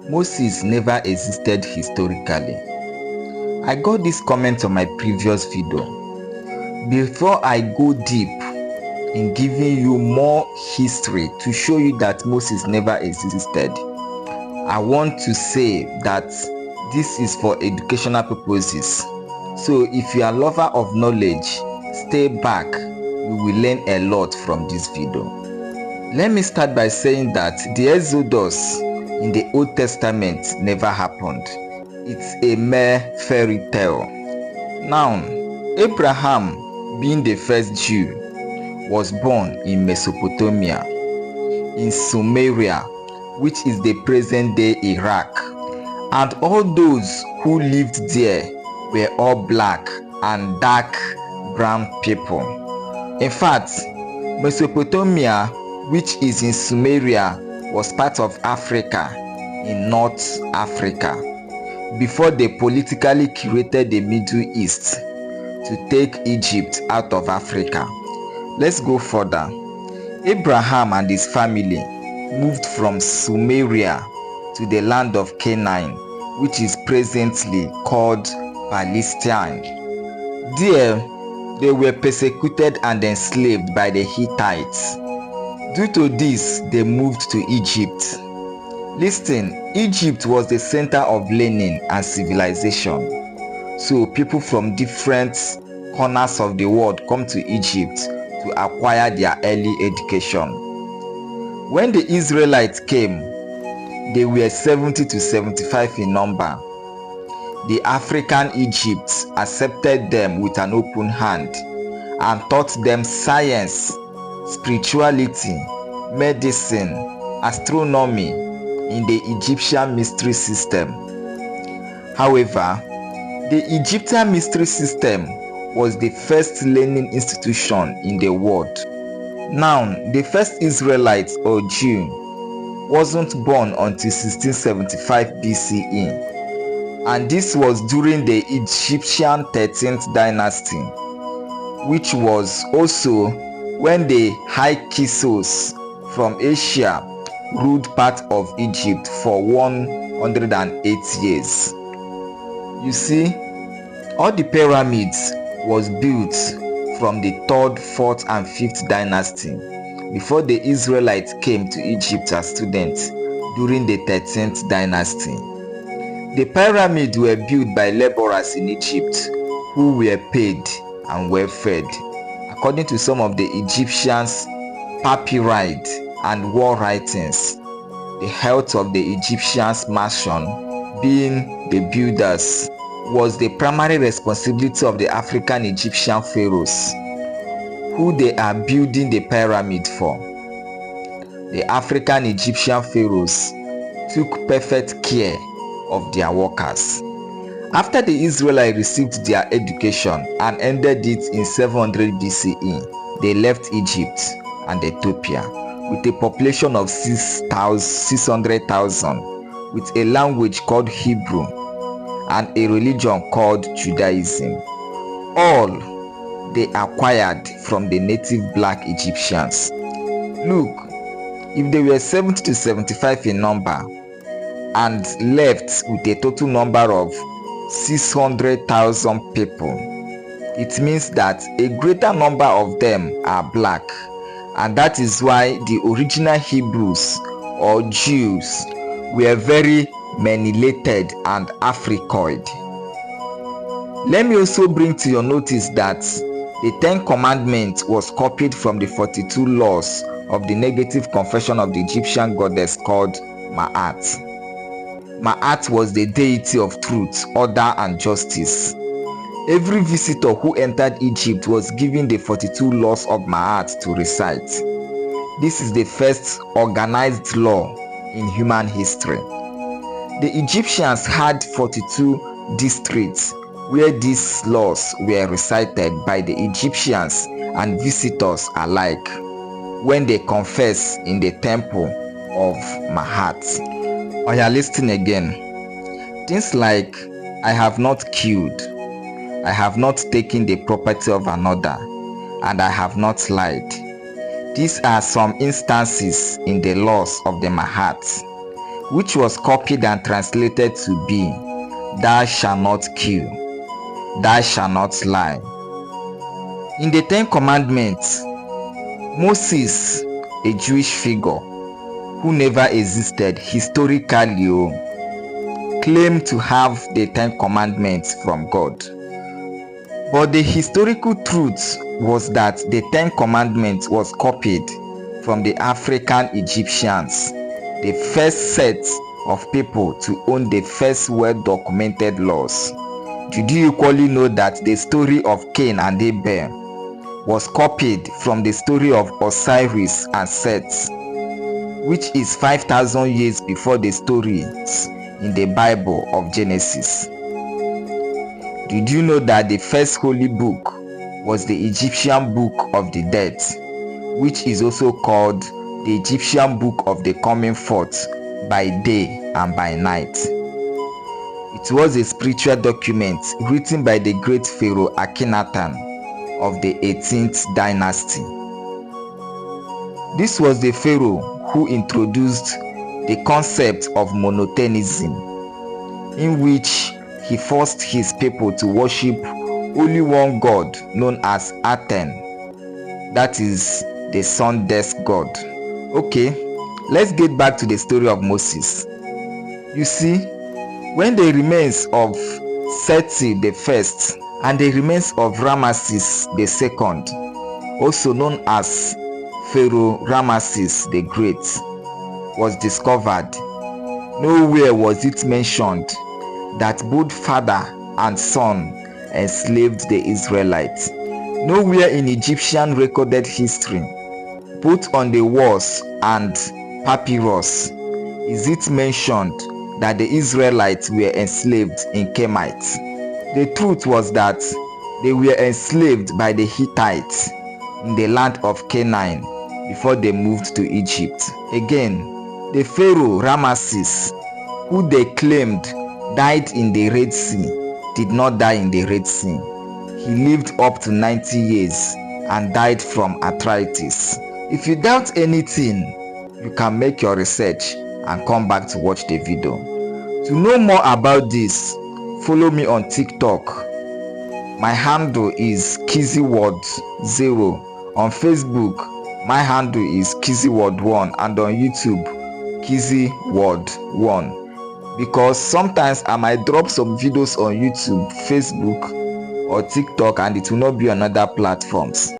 Moses never existed historically. I got this comment on my previous video. Before I go deep in giving you more history to show you that Moses never existed, I want to say that this is for educational purposes. So if you are a lover of knowledge, stay back. You will learn a lot from this video. Let me start by saying that the Exodus in the Old Testament never happened. It's a mere fairy tale. Now, Abraham, being the first Jew, was born in Mesopotamia, in Sumeria, which is the present-day Iraq. And all those who lived there were all black and dark brown people. In fact, Mesopotamia, which is in Sumeria, was part of Africa, in North Africa, before they politically created the Middle East to take Egypt out of Africa. Let's go further. Abraham and his family moved from Sumeria to the land of Canaan, which is presently called Palestine. There, they were persecuted and enslaved by the Hittites. Due to this, they moved to Egypt. Listen, Egypt was the center of learning and civilization. So people from different corners of the world come to Egypt to acquire their early education. When the Israelites came, they were 70 to 75 in number. The African Egypt accepted them with an open hand and taught them science, spirituality, medicine, astronomy in the Egyptian mystery system. However, the Egyptian mystery system was the first learning institution in the world. Now, the first Israelite or Jew wasn't born until 1675 BCE, and this was during the Egyptian 13th dynasty, which was also when the Hyksos from Asia ruled part of Egypt for 108 years. You see, all the pyramids was built from the 3rd, 4th and 5th dynasty before the Israelites came to Egypt as students during the 13th dynasty. The pyramids were built by laborers in Egypt who were paid and well fed. According to some of the Egyptians' papyri and wall writings, the health of the Egyptians' mansion, being the builders, was the primary responsibility of the African Egyptian pharaohs, who they are building the pyramid for. The African Egyptian pharaohs took perfect care of their workers. After the Israelites received their education and ended it in 700 BCE, they left Egypt and Ethiopia with a population of 600,000, with a language called Hebrew and a religion called Judaism. All they acquired from the native black Egyptians. Look, if they were 70 to 75 in number and left with a total number of 600,000 people, it means that a greater number of them are black, and that is why the original Hebrews or Jews were very menilated and Africoid. Let me also bring to your notice that the 10 Commandments was copied from the 42 laws of the negative confession of the Egyptian goddess called Ma'at. Ma'at was the deity of truth, order and justice. Every visitor who entered Egypt was given the 42 laws of Ma'at to recite. This is the first organized law in human history. The Egyptians had 42 districts where these laws were recited by the Egyptians and visitors alike when they confess in the temple of Ma'at. Oh yeah, listen again. Things like, I have not killed, I have not taken the property of another, and I have not lied. These are some instances in the laws of the Ma'at. which was copied and translated to be "Thou shalt not kill, thou shalt not lie." In the Ten Commandments, Moses, a Jewish figure who never existed historically, claimed to have the Ten Commandments from God. But the historical truth was that the Ten Commandments was copied from the African Egyptians, the first set of people to own the first well-documented laws. Did you equally know that the story of Cain and Abel was copied from the story of Osiris and Seth, which is 5,000 years before the stories in the Bible of Genesis? Did you know that the first holy book was the Egyptian Book of the Dead, which is also called the Egyptian Book of the Coming Forth by Day and by Night? It was a spiritual document written by the great Pharaoh Akhenaten of the 18th dynasty. This was the Pharaoh who introduced the concept of monotheism, in which he forced his people to worship only one god known as Aten, that is the sun desk god. Okay, let's get back to the story of Moses. You see, when the remains of Seti the first and the remains of Ramesses the second, also known as Pharaoh Ramesses the Great, was discovered, nowhere was it mentioned that both father and son enslaved the Israelites. Nowhere in Egyptian recorded history, both on the walls and papyrus, is it mentioned that the Israelites were enslaved in Kemites. The truth was that they were enslaved by the Hittites in the land of Canaan before they moved to Egypt. Again, the Pharaoh Ramesses, who they claimed died in the Red Sea, did not die in the Red Sea. He lived up to 90 years and died from arthritis. If you doubt anything, you can make your research and come back to watch the video. To know more about this, follow me on TikTok. My handle is KizzyWorld0. On Facebook, my handle is KizzyWorld1, and on YouTube, KizzyWorld1. Because sometimes I might drop some videos on YouTube, Facebook, or TikTok, and it will not be on other platforms.